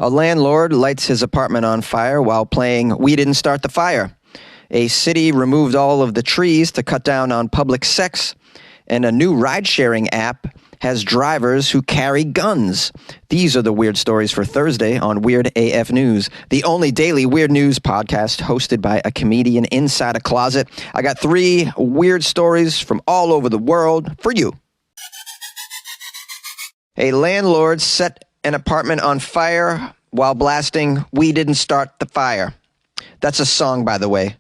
A landlord lights his apartment on fire while playing We Didn't Start the Fire. A city removed all of the trees to cut down on public sex. And a new ride-sharing app has drivers who carry guns. These are the weird stories for Thursday on Weird AF News, the only daily weird news podcast hosted by a comedian inside a closet. I got 3 weird stories from all over the world for you. A landlord set an apartment on fire while blasting We Didn't Start the Fire. That's a song, by the way.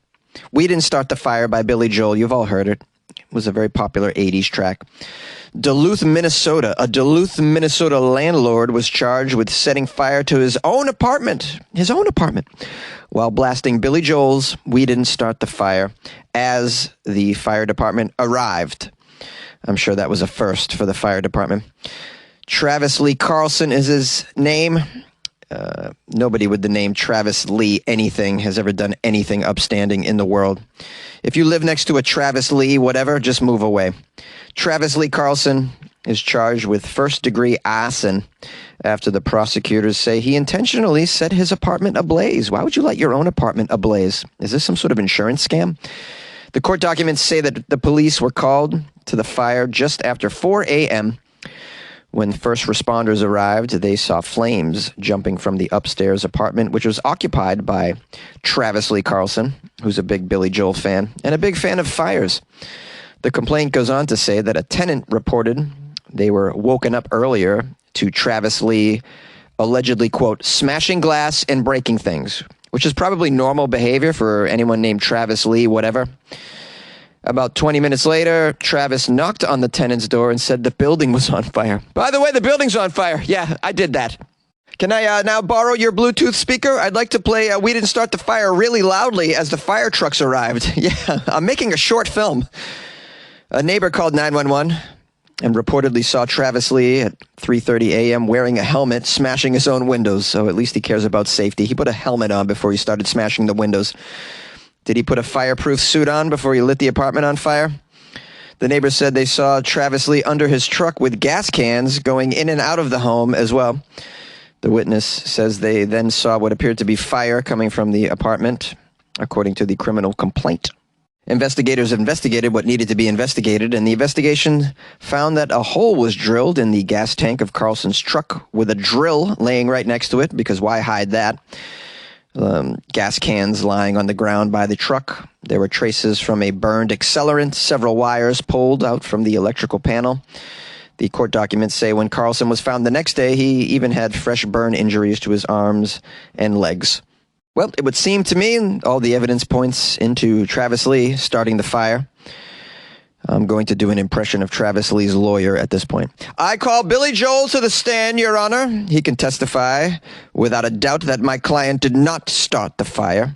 We Didn't Start the Fire by Billy Joel. You've all heard it. It was a very popular 80s track. Duluth, Minnesota. A Duluth, Minnesota landlord was charged with setting fire to his own apartment, while blasting Billy Joel's We Didn't Start the Fire as the fire department arrived. I'm sure that was a first for the fire department. Travis Lee Carlson is his name. Nobody with the name Travis Lee anything has ever done anything upstanding in the world. If you live next to a Travis Lee, whatever, just move away. Travis Lee Carlson is charged with first-degree arson after the prosecutors say he intentionally set his apartment ablaze. Why would you light your own apartment ablaze? Is this some sort of insurance scam? The court documents say that the police were called to the fire just after 4 a.m., When first responders arrived, they saw flames jumping from the upstairs apartment, which was occupied by Travis Lee Carlson, who's a big Billy Joel fan and a big fan of fires. The complaint goes on to say that a tenant reported they were woken up earlier to Travis Lee allegedly, quote, smashing glass and breaking things, which is probably normal behavior for anyone named Travis Lee, whatever. About 20 minutes later, Travis knocked on the tenant's door and said the building was on fire. By the way, the building's on fire. Yeah, I did that. Can I now borrow your Bluetooth speaker? I'd like to play We Didn't Start the Fire really loudly as the fire trucks arrived. Yeah, I'm making a short film. A neighbor called 911 and reportedly saw Travis Lee at 3:30 a.m. wearing a helmet, smashing his own windows. So at least he cares about safety. He put a helmet on before he started smashing the windows. Did he put a fireproof suit on before he lit the apartment on fire? The neighbors said they saw Travis Lee under his truck with gas cans going in and out of the home as well. The witness says they then saw what appeared to be fire coming from the apartment, according to the criminal complaint. Investigators investigated what needed to be investigated, and the investigation found that a hole was drilled in the gas tank of Carlson's truck with a drill laying right next to it, because why hide that? Gas cans lying on the ground by the truck. There were traces from a burned accelerant, several wires pulled out from the electrical panel. The court documents say when Carlson was found the next day, he even had fresh burn injuries to his arms and legs. Well, it would seem to me all the evidence points into Travis Lee starting the fire. I'm going to do an impression of Travis Lee's lawyer at this point. I call Billy Joel to the stand, Your Honor. He can testify without a doubt that my client did not start the fire.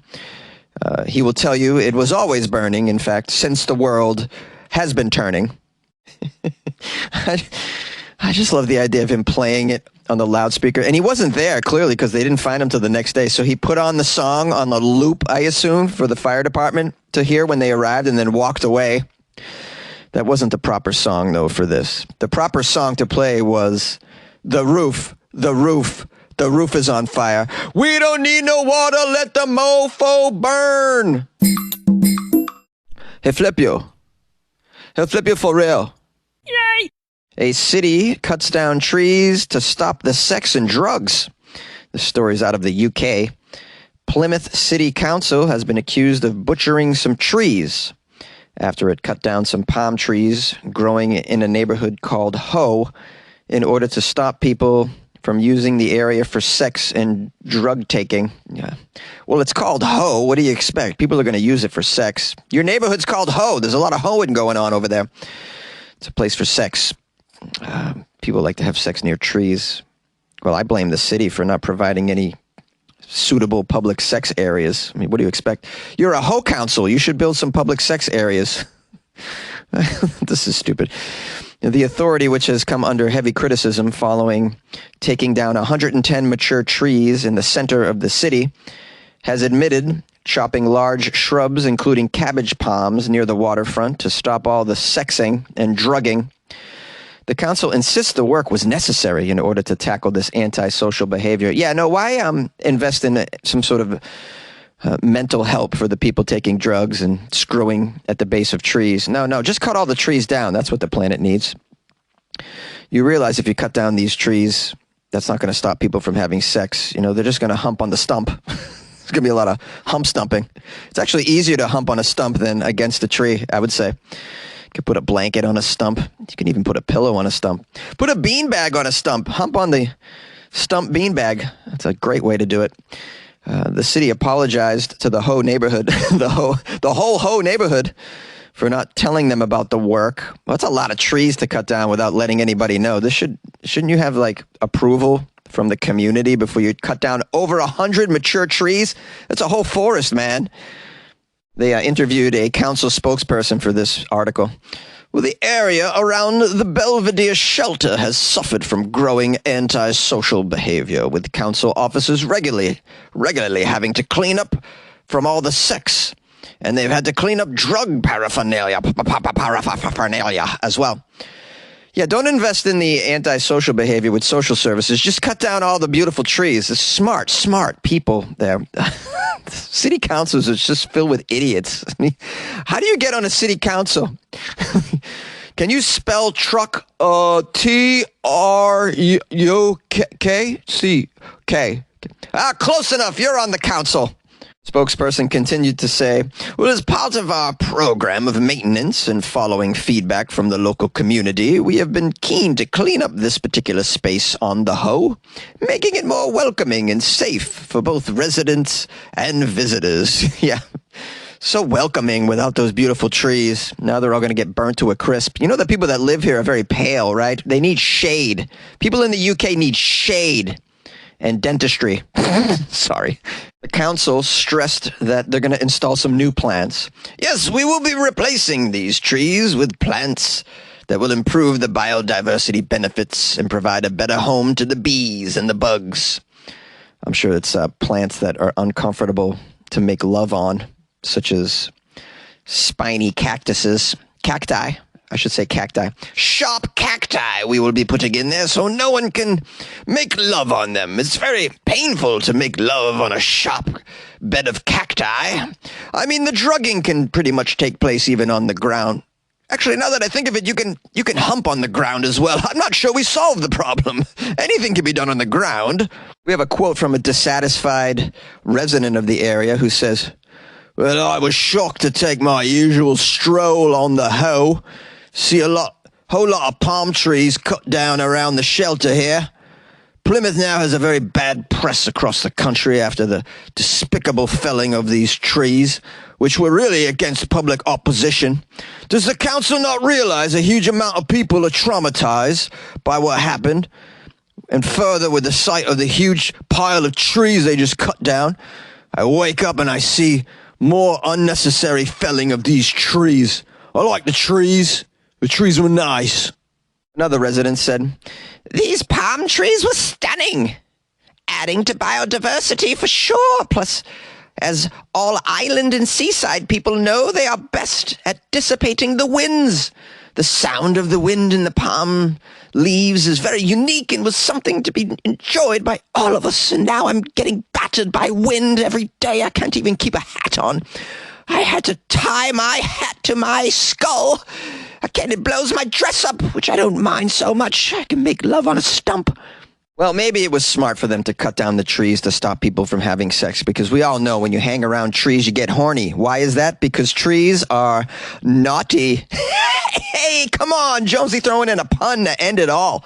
He will tell you it was always burning, in fact, since the world has been turning. I just love the idea of him playing it on the loudspeaker. And he wasn't there, clearly, because they didn't find him till the next day. So he put on the song on the loop, I assume, for the fire department to hear when they arrived and then walked away. That wasn't the proper song, though, for this. The proper song to play was The Roof, The Roof, The Roof is on fire. We don't need no water, let the mofo burn. He'll flip you. He'll flip you for real. Yay! A city cuts down trees to stop the sex and drugs. The story's out of the UK. Plymouth City Council has been accused of butchering some trees after it cut down some palm trees growing in a neighborhood called Hoe in order to stop people from using the area for sex and drug taking. Yeah. Well, it's called Hoe. What do you expect? People are going to use it for sex. Your neighborhood's called Hoe. There's a lot of hoeing going on over there. It's a place for sex. People like to have sex near trees. Well, I blame the city for not providing any suitable public sex areas. I mean, what do you expect? You're a hoe council. You should build some public sex areas. This is stupid. The authority, which has come under heavy criticism following taking down 110 mature trees in the center of the city, has admitted chopping large shrubs, including cabbage palms, near the waterfront to stop all the sexing and drugging. The council insists the work was necessary in order to tackle this antisocial behavior. Yeah, no, why invest in some sort of mental help for the people taking drugs and screwing at the base of trees? No, just cut all the trees down. That's what the planet needs. You realize if you cut down these trees, that's not going to stop people from having sex. You know, they're just going to hump on the stump. There's going to be a lot of hump stumping. It's actually easier to hump on a stump than against a tree, I would say. You can put a blanket on a stump. You can even put a pillow on a stump. Put a beanbag on a stump. Hump on the stump beanbag. That's a great way to do it. The city apologized to the Ho neighborhood, the whole Ho neighborhood, for not telling them about the work. Well, that's a lot of trees to cut down without letting anybody know. Shouldn't you have like approval from the community before you cut down over 100 mature trees? That's a whole forest, man. They interviewed a council spokesperson for this article. Well, the area around the Belvedere shelter has suffered from growing antisocial behavior, with council officers regularly having to clean up from all the sex. And they've had to clean up drug paraphernalia as well. Yeah, don't invest in the antisocial behavior with social services. Just cut down all the beautiful trees. It's smart people there. City councils are just filled with idiots. I mean, how do you get on a city council? Can you spell truck? T-R-U-K-C-K. Close enough. You're on the council. Spokesperson continued to say, well, as part of our program of maintenance and following feedback from the local community, we have been keen to clean up this particular space on the Ho, making it more welcoming and safe for both residents and visitors. Yeah, so welcoming without those beautiful trees. Now they're all going to get burnt to a crisp. You know, the people that live here are very pale, right? They need shade. People in the UK need shade and dentistry. Sorry. The council stressed that they're going to install some new plants. Yes, we will be replacing these trees with plants that will improve the biodiversity benefits and provide a better home to the bees and the bugs. I'm sure it's plants that are uncomfortable to make love on, such as spiny cactuses. Cacti. I should say cacti. Sharp cacti we will be putting in there so no one can make love on them. It's very painful to make love on a sharp bed of cacti. I mean, the drugging can pretty much take place even on the ground. Actually, now that I think of it, you can hump on the ground as well. I'm not sure we solved the problem. Anything can be done on the ground. We have a quote from a dissatisfied resident of the area who says, well, I was shocked to take my usual stroll on the Ho. See whole lot of palm trees cut down around the shelter here. Plymouth now has a very bad press across the country after the despicable felling of these trees, which were really against public opposition. Does the council not realize a huge amount of people are traumatized by what happened? And further, with the sight of the huge pile of trees they just cut down, I wake up and I see more unnecessary felling of these trees. I like the trees. The trees were nice. Another resident said, these palm trees were stunning, adding to biodiversity for sure. Plus, as all island and seaside people know, they are best at dissipating the winds. The sound of the wind in the palm leaves is very unique and was something to be enjoyed by all of us. And now I'm getting battered by wind every day. I can't even keep a hat on. I had to tie my hat to my skull. Again, it blows my dress up, which I don't mind so much. I can make love on a stump. Well, maybe it was smart for them to cut down the trees to stop people from having sex, because we all know when you hang around trees, you get horny. Why is that? Because trees are naughty. Hey, come on, Jonesy throwing in a pun to end it all.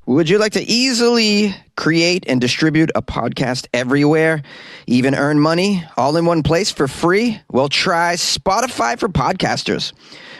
Would you like to easily create and distribute a podcast everywhere, even earn money all in one place for free? Well, try Spotify for podcasters.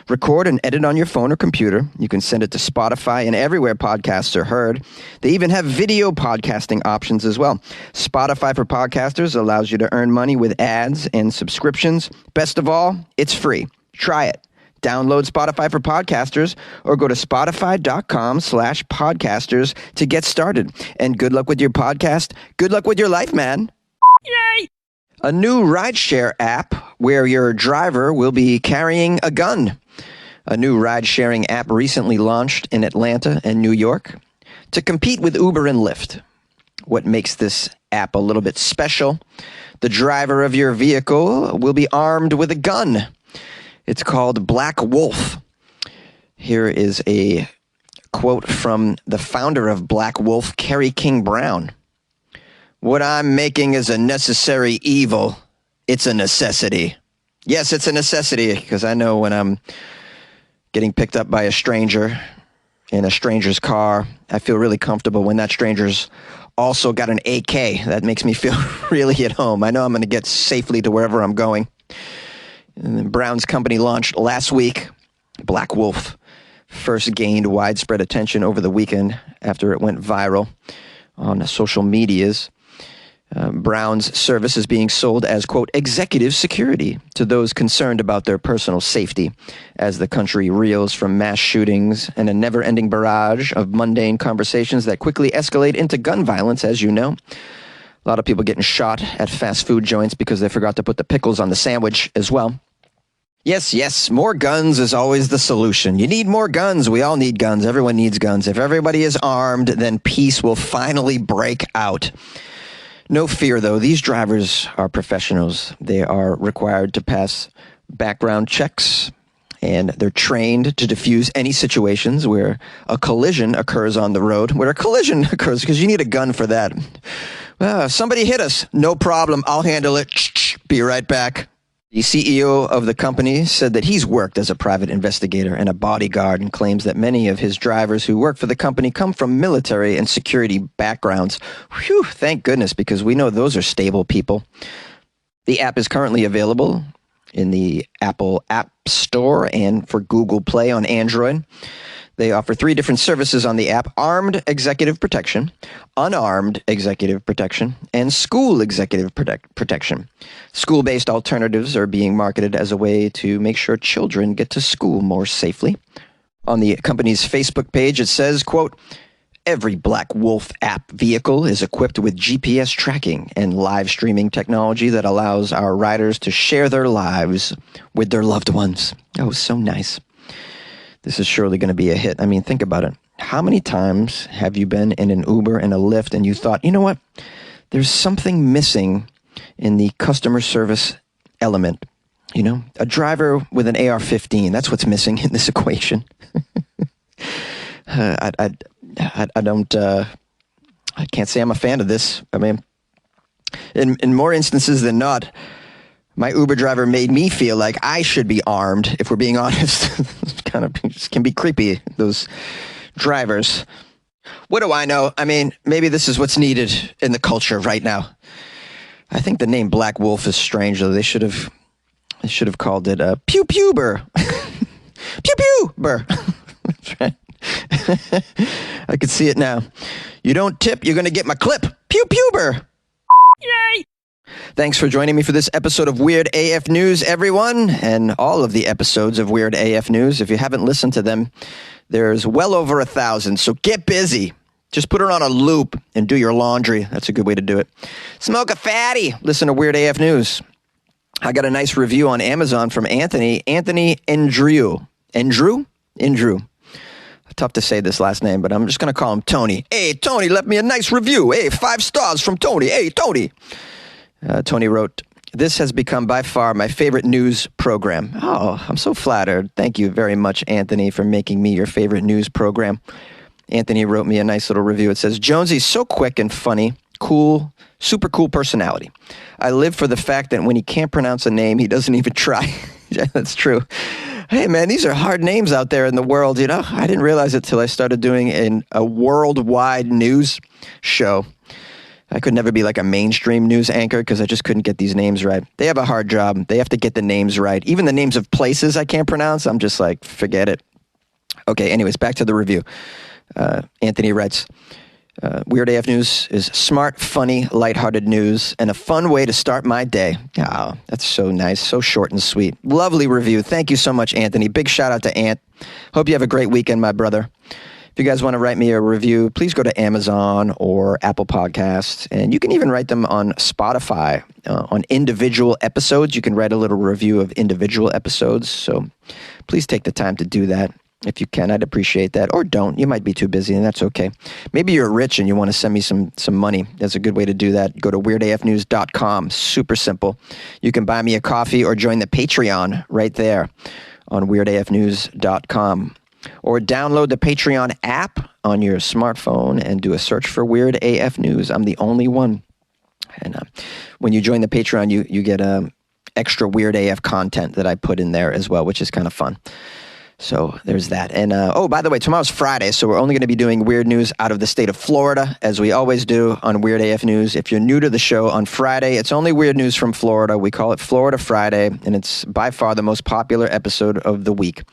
Record and edit on your phone or computer. You can send it to Spotify and everywhere podcasts are heard. They even have video podcasting options as well. Spotify for podcasters allows you to earn money with ads and subscriptions. Best of all, it's free. Try it. Download Spotify for podcasters or go to spotify.com/podcasters to get started. And good luck with your podcast. Good luck with your life, man. Yay! A new rideshare app where your driver will be carrying a gun. A new ride-sharing app recently launched in Atlanta and New York to compete with Uber and Lyft. What makes this app a little bit special? The driver of your vehicle will be armed with a gun. It's called Black Wolf. Here is a quote from the founder of Black Wolf, Kerry King Brown. "What I'm making is a necessary evil. It's a necessity." Yes, it's a necessity, because I know when I'm getting picked up by a stranger in a stranger's car, I feel really comfortable when that stranger's also got an AK. That makes me feel really at home. I know I'm going to get safely to wherever I'm going. And then Brown's company launched last week. Black Wolf first gained widespread attention over the weekend after it went viral on social medias. Brown's service is being sold as, quote, executive security to those concerned about their personal safety as the country reels from mass shootings and a never-ending barrage of mundane conversations that quickly escalate into gun violence, as you know. A lot of people getting shot at fast food joints because they forgot to put the pickles on the sandwich as well. Yes, more guns is always the solution. You need more guns. We all need guns. Everyone needs guns. If everybody is armed, then peace will finally break out. No fear, though. These drivers are professionals. They are required to pass background checks, and they're trained to defuse any situations where a collision occurs on the road, because you need a gun for that. Somebody hit us. No problem. I'll handle it. Be right back. The CEO of the company said that he's worked as a private investigator and a bodyguard, and claims that many of his drivers who work for the company come from military and security backgrounds. Whew, thank goodness, because we know those are stable people. The app is currently available in the Apple App Store and for Google Play on Android. They offer 3 different services on the app: armed executive protection, unarmed executive protection, and school executive protection. School-based alternatives are being marketed as a way to make sure children get to school more safely. On the company's Facebook page, it says, quote, every Black Wolf app vehicle is equipped with GPS tracking and live streaming technology that allows our riders to share their lives with their loved ones. Oh, so nice. This is surely going to be a hit. I mean, think about it. How many times have you been in an Uber and a Lyft and you thought, you know what? There's something missing in the customer service element. You know, a driver with an AR-15, that's what's missing in this equation. I can't say I'm a fan of this. I mean, in more instances than not, my Uber driver made me feel like I should be armed, if we're being honest. It can be creepy, those drivers. What do I know? I mean, maybe this is what's needed in the culture right now. I think the name Black Wolf is strange, though. They should have called it Pew Pewber. Pew Pewber. That's right. I could see it now. You don't tip, you're going to get my clip. Pew Pewber. Yay! Thanks for joining me for this episode of Weird AF News, everyone, and all of the episodes of Weird AF News. If you haven't listened to them, there's well over 1,000, so get busy. Just put it on a loop and do your laundry. That's a good way to do it. Smoke a fatty. Listen to Weird AF News. I got a nice review on Amazon from Anthony Andrew. Tough to say this last name, but I'm just going to call him Tony. Hey, Tony left me a nice review. Hey, 5 stars from Tony. Hey, Tony. Tony wrote, this has become by far my favorite news program. Oh, I'm so flattered. Thank you very much, Anthony, for making me your favorite news program. Anthony wrote me a nice little review. It says, Jonesy's so quick and funny, cool, super cool personality. I live for the fact that when he can't pronounce a name, he doesn't even try. Yeah, that's true. Hey, man, these are hard names out there in the world, you know? I didn't realize it till I started doing a worldwide news show. I could never be like a mainstream news anchor because I just couldn't get these names right. They have a hard job. They have to get the names right. Even the names of places I can't pronounce, I'm just like, forget it. Okay, anyways, back to the review. Anthony writes, Weird AF News is smart, funny, lighthearted news and a fun way to start my day. Oh, that's so nice. So short and sweet. Lovely review. Thank you so much, Anthony. Big shout out to Ant. Hope you have a great weekend, my brother. If If you guys want to write me a review, please go to Amazon or Apple Podcasts, and you can even write them on Spotify. On individual episodes, you can write a little review of individual episodes, so please take the time to do that. If you can, I'd appreciate that. Or don't. You might be too busy, and that's okay. Maybe you're rich and you want to send me some money. That's a good way to do that. Go to weirdafnews.com. Super simple. You can buy me a coffee or join the Patreon right there on weirdafnews.com. Or download the Patreon app on your smartphone and do a search for Weird AF News. I'm the only one. And when you join the Patreon, you get extra Weird AF content that I put in there as well, which is kind of fun. So there's that. And, by the way, tomorrow's Friday, so we're only going to be doing weird news out of the state of Florida, as we always do on Weird AF News. If you're new to the show, on Friday, it's only weird news from Florida. We call it Florida Friday, and it's by far the most popular episode of the week.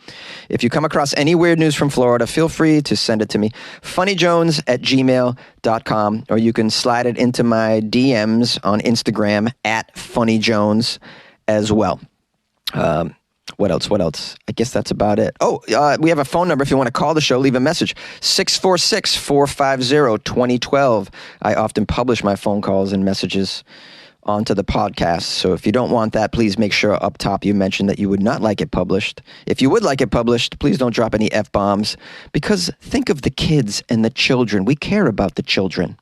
If you come across any weird news from Florida, feel free to send it to me, funnyjones@gmail.com, or you can slide it into my DMs on Instagram @funnyjones as well. What else? I guess that's about it. We have a phone number if you want to call the show, leave a message. 646-450-2012. I often publish my phone calls and messages onto the podcast. So if you don't want that, please make sure up top you mention that you would not like it published. If you would like it published, please don't drop any F-bombs, because think of the kids and the children. We care about the children.